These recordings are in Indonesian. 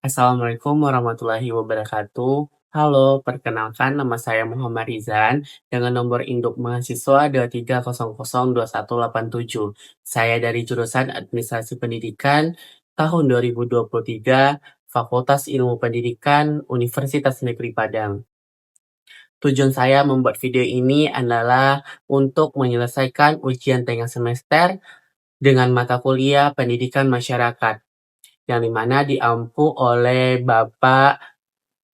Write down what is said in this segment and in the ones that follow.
Assalamualaikum warahmatullahi wabarakatuh. Halo, perkenalkan nama saya Muhammad Rizan dengan nomor induk mahasiswa 230002187. Saya dari jurusan Administrasi Pendidikan tahun 2023, Fakultas Ilmu Pendidikan Universitas Negeri Padang. Tujuan saya membuat video ini adalah untuk menyelesaikan ujian tengah semester dengan mata kuliah Pendidikan Masyarakat, yang dimana diampu oleh Bapak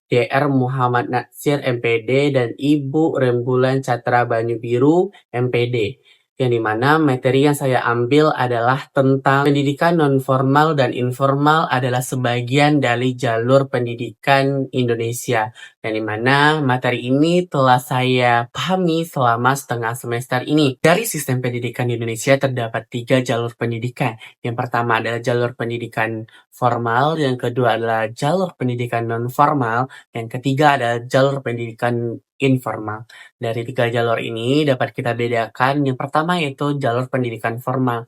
Dr. Muhammad Natsir MPD dan Ibu Rembulan Catra Banyu Biru MPD, yang dimana materi yang saya ambil adalah tentang pendidikan non-formal dan informal adalah sebagian dari jalur pendidikan Indonesia, yang dimana materi ini telah saya pahami selama setengah semester ini. Dari sistem pendidikan di Indonesia terdapat 3 jalur pendidikan. Yang pertama adalah jalur pendidikan formal, yang kedua adalah jalur pendidikan non-formal, yang ketiga adalah jalur pendidikan informal. Dari 3 jalur ini dapat kita bedakan. Yang pertama yaitu jalur pendidikan formal.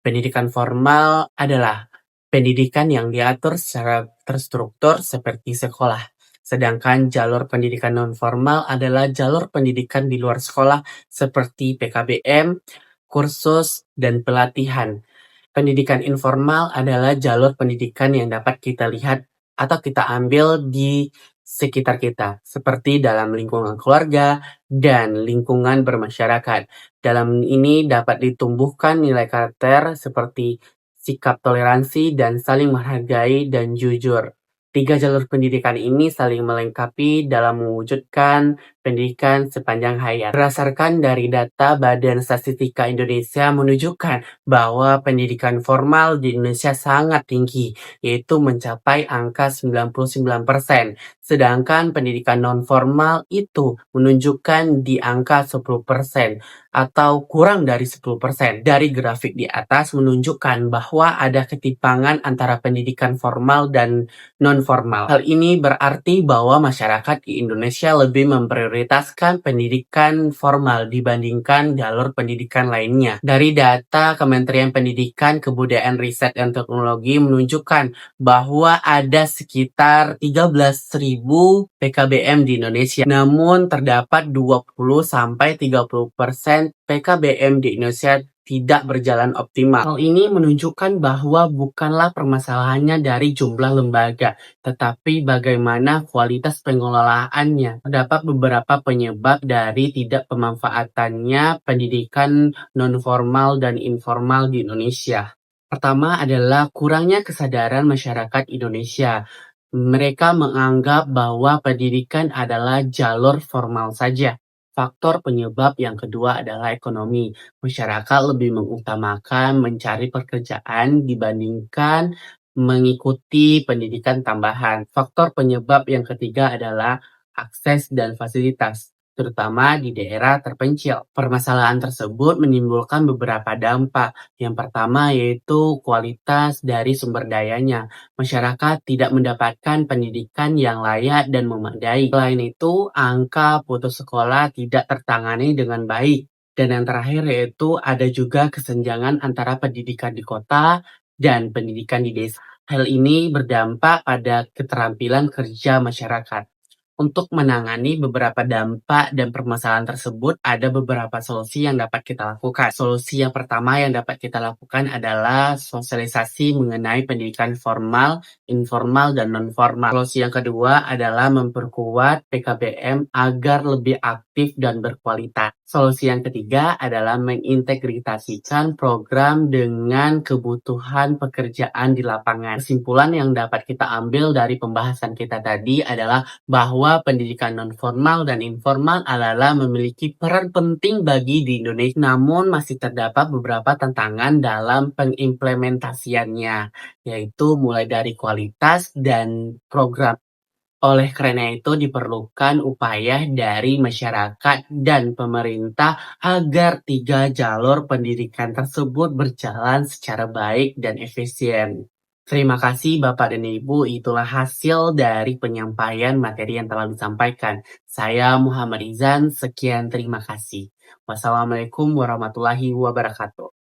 Pendidikan formal adalah pendidikan yang diatur secara terstruktur seperti sekolah. Sedangkan jalur pendidikan non-formal adalah jalur pendidikan di luar sekolah seperti PKBM, kursus, dan pelatihan. Pendidikan informal adalah jalur pendidikan yang dapat kita lihat atau kita ambil di sekitar kita, seperti dalam lingkungan keluarga dan lingkungan bermasyarakat. Dalam ini dapat ditumbuhkan nilai karakter seperti sikap toleransi dan saling menghargai dan jujur. 3 jalur pendidikan ini saling melengkapi dalam mewujudkan pendidikan sepanjang hayat. Berdasarkan dari data Badan Statistika Indonesia menunjukkan bahwa pendidikan formal di Indonesia sangat tinggi, yaitu mencapai angka 99%. Sedangkan pendidikan non-formal itu menunjukkan di angka 10% atau kurang dari 10%. Dari grafik di atas menunjukkan bahwa ada ketimpangan antara pendidikan formal dan non-formal. Hal ini berarti bahwa masyarakat di Indonesia lebih memprioritaskan pendidikan formal dibandingkan jalur pendidikan lainnya. Dari data Kementerian Pendidikan, Kebudayaan, Riset, dan Teknologi menunjukkan bahwa ada sekitar 13.000 PKBM di Indonesia. Namun terdapat 20-30% PKBM di Indonesia tidak berjalan optimal. Hal ini menunjukkan bahwa bukanlah permasalahannya dari jumlah lembaga, tetapi bagaimana kualitas pengelolaannya. Terdapat beberapa penyebab dari tidak pemanfaatannya pendidikan non-formal dan informal di Indonesia. Pertama adalah kurangnya kesadaran masyarakat Indonesia. Mereka menganggap bahwa pendidikan adalah jalur formal saja. Faktor penyebab yang kedua adalah ekonomi. Masyarakat lebih mengutamakan mencari pekerjaan dibandingkan mengikuti pendidikan tambahan. Faktor penyebab yang ketiga adalah akses dan fasilitas, terutama di daerah terpencil. Permasalahan tersebut menimbulkan beberapa dampak. Yang pertama yaitu kualitas dari sumber dayanya. Masyarakat tidak mendapatkan pendidikan yang layak dan memadai. Selain itu, angka putus sekolah tidak tertangani dengan baik. Dan yang terakhir yaitu ada juga kesenjangan antara pendidikan di kota dan pendidikan di desa. Hal ini berdampak pada keterampilan kerja masyarakat. Untuk menangani beberapa dampak dan permasalahan tersebut, ada beberapa solusi yang dapat kita lakukan. Solusi yang pertama yang dapat kita lakukan adalah sosialisasi mengenai pendidikan formal, informal, dan non-formal. Solusi yang kedua adalah memperkuat PKBM agar lebih aktif dan berkualitas. Solusi yang ketiga adalah mengintegrasikan program dengan kebutuhan pekerjaan di lapangan. Kesimpulan yang dapat kita ambil dari pembahasan kita tadi adalah bahwa pendidikan non-formal dan informal adalah memiliki peran penting bagi di Indonesia, namun masih terdapat beberapa tantangan dalam pengimplementasiannya, yaitu mulai dari kualitas dan program. Oleh karena itu diperlukan upaya dari masyarakat dan pemerintah agar 3 jalur pendidikan tersebut berjalan secara baik dan efisien. Terima kasih Bapak dan Ibu, itulah hasil dari penyampaian materi yang telah disampaikan. Saya Muhammad Izan, sekian terima kasih. Wassalamualaikum warahmatullahi wabarakatuh.